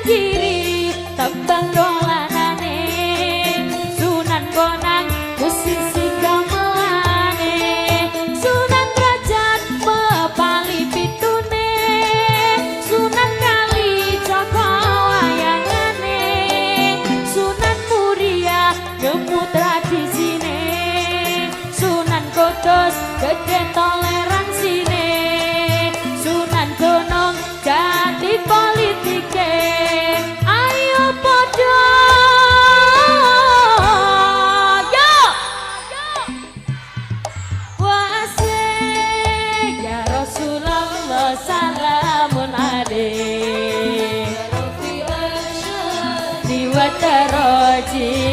kiri tembang dolanane Sunan Bonang musisi gamelane Sunan Derajat pepali pitune Sunan Kalijaga wayangane Sunan Muria nemu tradisine Sunan Kudus gede toleransine Sunan Gunung jati politike ayo podo yo wase ya Rasulullah salamun alaik diwataraji